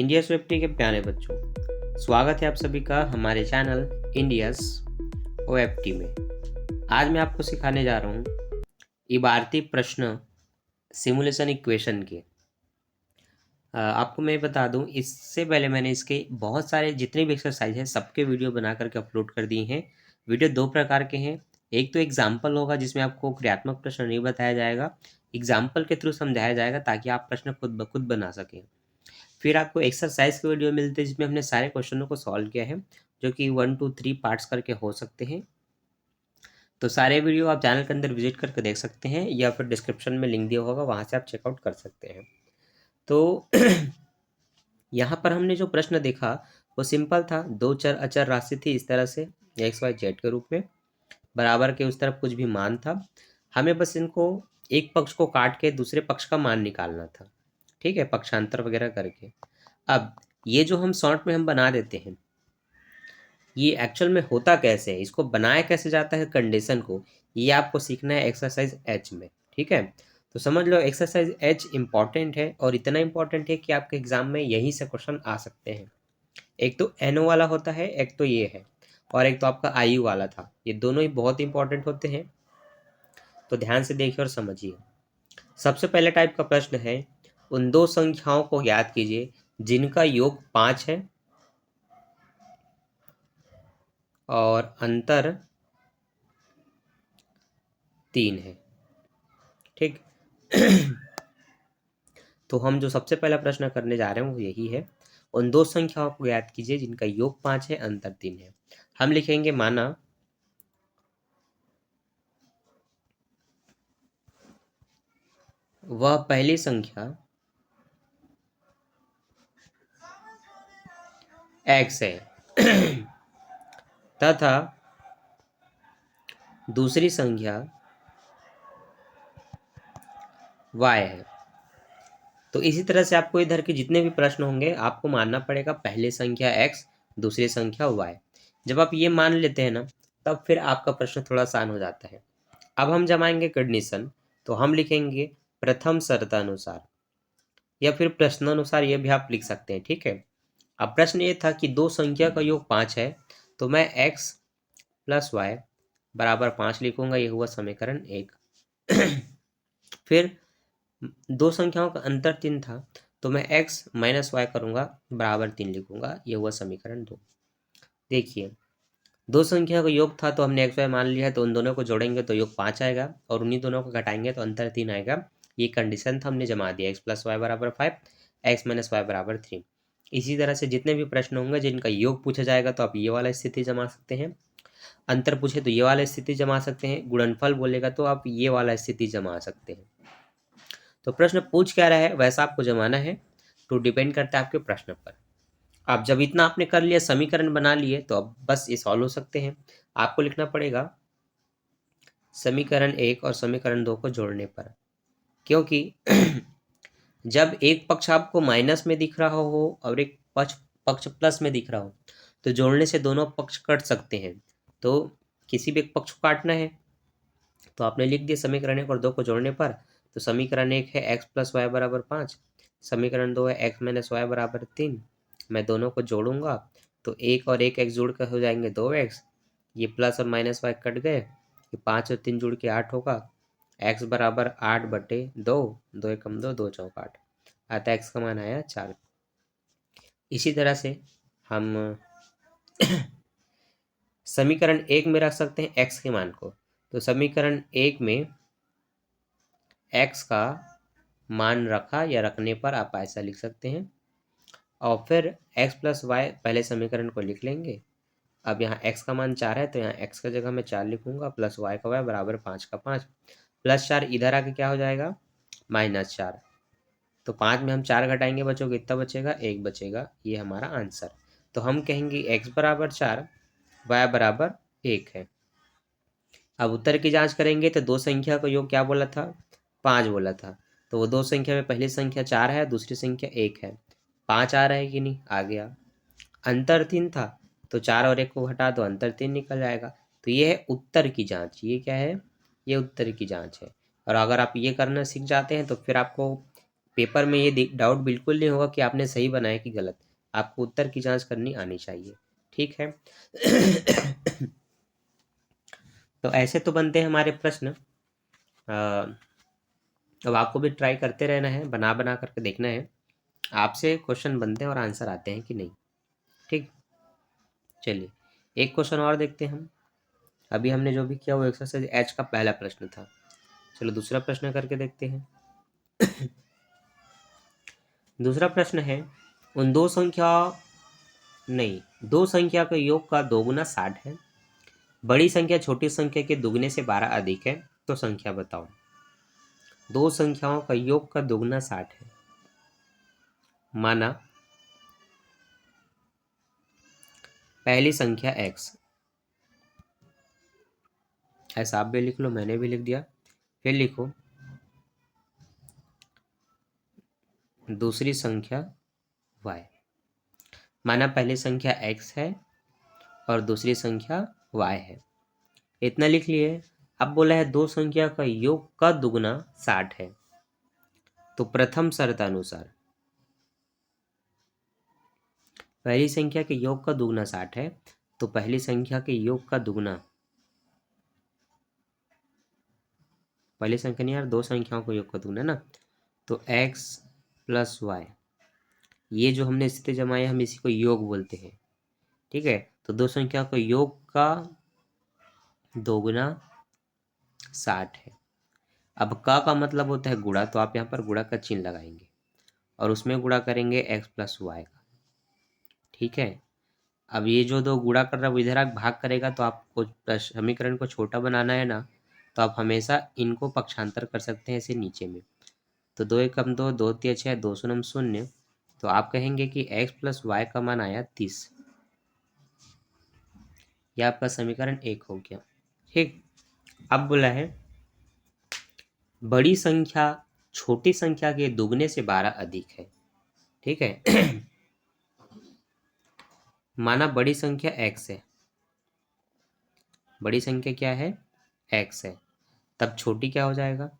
Indians web के प्यारे बच्चों, स्वागत है आप सभी का हमारे चैनल इंडियस ओएफटी में। आज मैं आपको सिखाने जा रहा हूँ इबारती प्रश्न सिमुलेशन इक्वेशन के। आपको मैं बता दूं, इससे पहले मैंने इसके बहुत सारे जितने भी एक्सरसाइज हैं सबके वीडियो बना करके अपलोड कर दिए हैं। वीडियो दो प्रकार के हैं, एक तो एग्जाम्पल होगा जिसमें आपको क्रियात्मक प्रश्न नहीं बताया जाएगा, एग्जाम्पल के थ्रू समझाया जाएगा ताकि आप प्रश्न खुद ब खुद बना सकें। फिर आपको एक्सरसाइज के वीडियो मिलते हैं जिसमें हमने सारे क्वेश्चनों को सॉल्व किया है, जो कि 1 2 3 पार्ट्स करके हो सकते हैं। तो सारे वीडियो आप चैनल के अंदर विजिट करके देख सकते हैं या फिर डिस्क्रिप्शन में लिंक दिया होगा, वहाँ से आप चेकआउट कर सकते हैं। तो यहाँ पर हमने जो प्रश्न देखा वो सिंपल था। दो चर अचर राशि थी इस तरह से एक्स वाई जेड के रूप में, बराबर के उस तरफ कुछ भी मान था। हमें बस इनको एक पक्ष को काट के दूसरे पक्ष का मान निकालना था, ठीक है, पक्षांतर वगैरह करके। अब ये जो हम शॉर्ट में हम बना देते हैं, ये एक्चुअल में होता कैसे है, इसको बनाया कैसे जाता है कंडीशन को, ये आपको सीखना है एक्सरसाइज एच में, ठीक है। तो समझ लो एक्सरसाइज एच इंपॉर्टेंट है और इतना इंपॉर्टेंट है कि आपके एग्जाम में यहीं से क्वेश्चन आ सकते हैं। एक तो एनओ वाला होता है, एक तो ये है, और एक तो आपका आयु वाला था। ये दोनों ही बहुत इंपॉर्टेंट होते हैं, तो ध्यान से देखिए और समझिए। सबसे पहले टाइप का प्रश्न है, उन दो संख्याओं को ज्ञात कीजिए जिनका योग 5 है और अंतर 3 है, ठीक। तो हम जो सबसे पहला प्रश्न करने जा रहे हैं वो यही है, उन दो संख्याओं को ज्ञात कीजिए जिनका योग 5 है, अंतर 3 है। हम लिखेंगे माना वह पहली संख्या x है तथा दूसरी संख्या y है। तो इसी तरह से आपको इधर के जितने भी प्रश्न होंगे आपको मानना पड़ेगा पहले संख्या x, दूसरी संख्या y। जब आप ये मान लेते हैं ना, तब फिर आपका प्रश्न थोड़ा आसान हो जाता है। अब हम जमाएंगे कंडीशन, तो हम लिखेंगे प्रथम शर्तानुसार या फिर प्रश्नानुसार, ये भी आप लिख सकते हैं, ठीक है। अब प्रश्न ये था कि दो संख्या का योग 5 है, तो मैं x प्लस वाई बराबर 5 लिखूंगा, ये हुआ समीकरण 1। फिर दो संख्याओं का अंतर 3 था, तो मैं x माइनस वाई करूंगा बराबर 3 लिखूंगा, ये हुआ समीकरण 2। देखिए, दो संख्या का योग था तो हमने एक्स वाई मान लिया है, तो उन दोनों को जोड़ेंगे तो योग 5 आएगा और उन्हीं दोनों को घटाएंगे तो अंतर 3 आएगा। ये कंडीशन था, हमने जमा दिया, एक्स प्लस वाई बराबर 5, एक्स माइनस वाई बराबर 3। इसी तरह से जितने भी प्रश्न होंगे जिनका योग पूछा जाएगा तो आप ये वाला स्थिति जमा सकते हैं, अंतर पूछे तो ये वाला स्थिति जमा सकते हैं, गुणनफल बोलेगा तो आप ये वाला स्थिति जमा सकते हैं। तो प्रश्न पूछ क्या रहा है वैसा आपको जमाना है, तो डिपेंड करता है आपके प्रश्न पर। अब जब इतना आपने कर लिया, समीकरण बना लिए, तो अब बस ये सॉल्व हो सकते हैं। आपको लिखना पड़ेगा समीकरण 1 और समीकरण 2 को जोड़ने पर, क्योंकि जब एक पक्ष आपको माइनस में दिख रहा हो और एक पक्ष पक्ष प्लस में दिख रहा हो, तो जोड़ने से दोनों पक्ष कट सकते हैं। तो किसी भी एक पक्ष को काटना है, तो आपने लिख दिया समीकरण 1 और 2 को जोड़ने पर। तो समीकरण 1 है x प्लस वाई बराबर 5, समीकरण 2 है x माइनस वाई बराबर 3। मैं दोनों को जोड़ूंगा तो 1 और 1 x जुड़ कर हो जाएंगे 2x, ये प्लस और माइनस वाई कट गए, ये 5 और 3 जुड़ के 8 होगा, x बराबर 8/2, 2 एकम 2, 2 चौक 8, अतः x का मान आया 4। इसी तरह से हम समीकरण 1 में रख सकते हैं x के मान को, तो समीकरण 1 में x का मान रखा या रखने पर आप ऐसा लिख सकते हैं, और फिर x प्लस वाई पहले समीकरण को लिख लेंगे। अब यहाँ x का मान 4 है तो यहाँ x का जगह मैं 4 लिखूंगा, प्लस y का y बराबर 5 का 5, प्लस 4 इधर आके क्या हो जाएगा -4। तो 5 में हम 4 घटाएंगे बच्चों, कितना बचेगा 1 बचेगा, ये हमारा आंसर। तो हम कहेंगे x बराबर 4, y बराबर 1 है। अब उत्तर की जांच करेंगे तो दो संख्या का योग क्या बोला था, 5 बोला था। तो वो दो संख्या में पहली संख्या 4 है, दूसरी संख्या 1 है, 5 आ रहा है कि नहीं, आ गया। अंतर 3 था, तो 4 और 1 को घटा दो, अंतर 3 निकल जाएगा। तो ये है उत्तर की जांच, ये क्या है, ये उत्तर की जांच है। और अगर आप ये करना सीख जाते हैं तो फिर आपको पेपर में ये डाउट बिल्कुल नहीं होगा कि आपने सही बनाया कि गलत। आपको उत्तर की जांच करनी आनी चाहिए, ठीक है। तो ऐसे तो बनते हैं हमारे प्रश्न। अब आपको भी ट्राई करते रहना है, बना बना करके देखना है आपसे क्वेश्चन बनते हैं और आंसर आते हैं कि नहीं, ठीक। चलिए एक क्वेश्चन और देखते हैं हम। अभी हमने जो भी किया वो एक्सरसाइज एच का पहला प्रश्न था। चलो दूसरा प्रश्न करके देखते हैं। दूसरा प्रश्न है, उन दो संख्या के योग का दोगुना 60 है। बड़ी संख्या छोटी संख्या के दुगने से 12 अधिक है, तो संख्या बताओ। दो संख्याओं का योग का दोगुना 60 है। माना पहली संख्या x, ऐसा आप भी लिख लो, मैंने भी लिख दिया। फिर लिखो दूसरी संख्या y। माना पहली संख्या x है और दूसरी संख्या y है, इतना लिख लिए। अब बोला है दो संख्या का योग का दुगना 60 है, तो प्रथम शर्तानुसार पहली संख्या के योग का दुगना 60 है, तो पहली संख्या के योग का दुगना, पहली संख्या नहीं यार, दो संख्याओं का योग का दुगना ना, तो x प्लस वाई, ये जो हमने स्थिति जमाई हम इसी को योग बोलते हैं, ठीक है। तो दो संख्या का योग का दोगुना 60 है। अब का मतलब होता है गुणा, तो आप यहाँ पर गुणा का चिन्ह लगाएंगे और उसमें गुणा करेंगे x प्लस वाई का, ठीक है। अब ये जो दो गुणा कर रहा है वो इधर भाग करेगा, तो आपको समीकरण को छोटा बनाना है ना, तो आप हमेशा इनको पक्षांतर कर सकते हैं ऐसे नीचे में। तो 2 एकम 2, 2 तिया 6, 2 शून्यम 0, तो आप कहेंगे कि x प्लस वाई का मान आया 30। यह आपका समीकरण 1 हो गया, ठीक। अब बोला है बड़ी संख्या छोटी संख्या के दुगने से 12 अधिक है, ठीक है। माना बड़ी संख्या x है, बड़ी संख्या क्या है, x है, तब छोटी क्या हो जाएगा,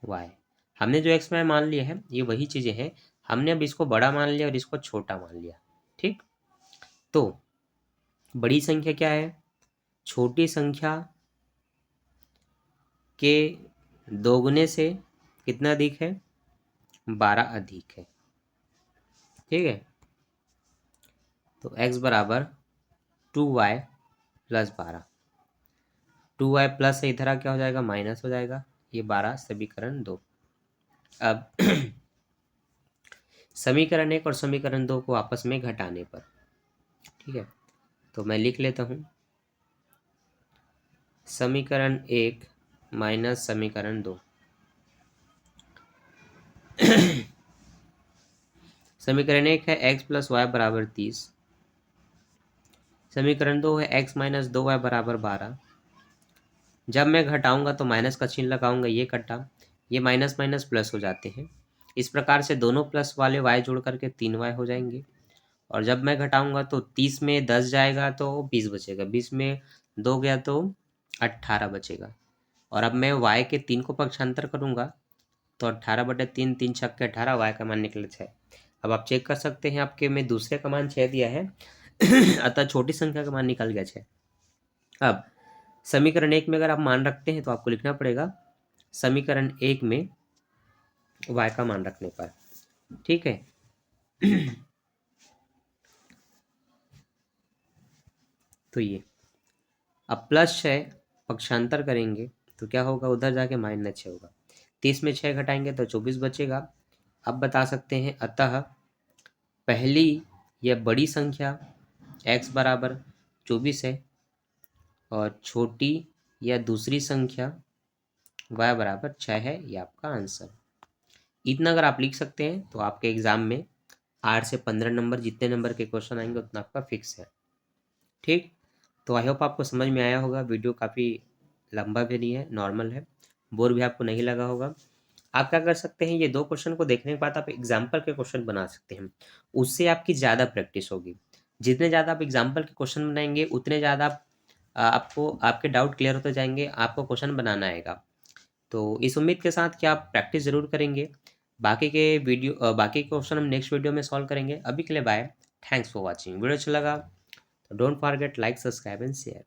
y। हमने जो x में मान लिया है ये वही चीजें हैं, हमने अब इसको बड़ा मान लिया और इसको छोटा मान लिया, ठीक। तो बड़ी संख्या क्या है, छोटी संख्या के दोगुने से कितना अधिक है, 12 अधिक है, ठीक है। तो x बराबर 2y प्लस 12, 2y प्लस से इधर क्या हो जाएगा, माइनस हो जाएगा, ये 12 समीकरण 2। अब समीकरण 1 और समीकरण 2 को आपस में घटाने पर, ठीक है, तो मैं लिख लेता हूँ समीकरण 1 माइनस समीकरण 2। समीकरण 1 है x प्लस वाई बराबर 30, समीकरण 2 है x माइनस 2y बराबर 12। जब मैं घटाऊंगा तो माइनस का चिन्ह लगाऊंगा, ये कटा, ये माइनस माइनस प्लस हो जाते हैं, इस प्रकार से दोनों प्लस वाले y जोड़ करके 3y हो जाएंगे। और जब मैं घटाऊंगा तो 30 में 10 जाएगा तो 20 बचेगा, 20 में 2 गया तो 18 बचेगा। और अब मैं y के 3 को पक्षांतर करूंगा तो 18/3, 3 छक्के 18, y का मान निकले 6। अब आप चेक कर सकते हैं, आपके में दूसरे का मान 6 दिया है। अतः छोटी संख्या का मान निकल गया 6। अब समीकरण 1 में अगर आप मान रखते हैं तो आपको लिखना पड़ेगा समीकरण 1 में y का मान रखने पर, ठीक है। तो ये अब प्लस 6 पक्षांतर करेंगे तो क्या होगा, उधर जाके माइनस 6 होगा, 30 में 6 घटाएंगे तो 24 बचेगा। अब बता सकते हैं अतः पहली या बड़ी संख्या x बराबर 24 है और छोटी या दूसरी संख्या y बराबर 6 है, ये आपका आंसर। इतना अगर आप लिख सकते हैं तो आपके एग्जाम में 8 से 15 नंबर, जितने नंबर के क्वेश्चन आएंगे उतना आपका फिक्स है, ठीक। तो आई होप आपको समझ में आया होगा। वीडियो काफ़ी लंबा भी नहीं है, नॉर्मल है, बोर भी आपको नहीं लगा होगा। आप क्या कर सकते हैं, ये 2 क्वेश्चन को देखने के बाद आप एग्जाम्पल के क्वेश्चन बना सकते हैं, उससे आपकी ज़्यादा प्रैक्टिस होगी। जितने ज़्यादा आप एग्जाम्पल के क्वेश्चन बनाएंगे उतने ज़्यादा आपको आपके डाउट क्लियर होते जाएंगे, आपको क्वेश्चन बनाना आएगा। तो इस उम्मीद के साथ कि आप प्रैक्टिस ज़रूर करेंगे। बाकी के क्वेश्चन हम नेक्स्ट वीडियो में सॉल्व करेंगे। अभी के लिए bye. Thanks for watching. Video अच्छा लगा तो don't forget like, subscribe and share.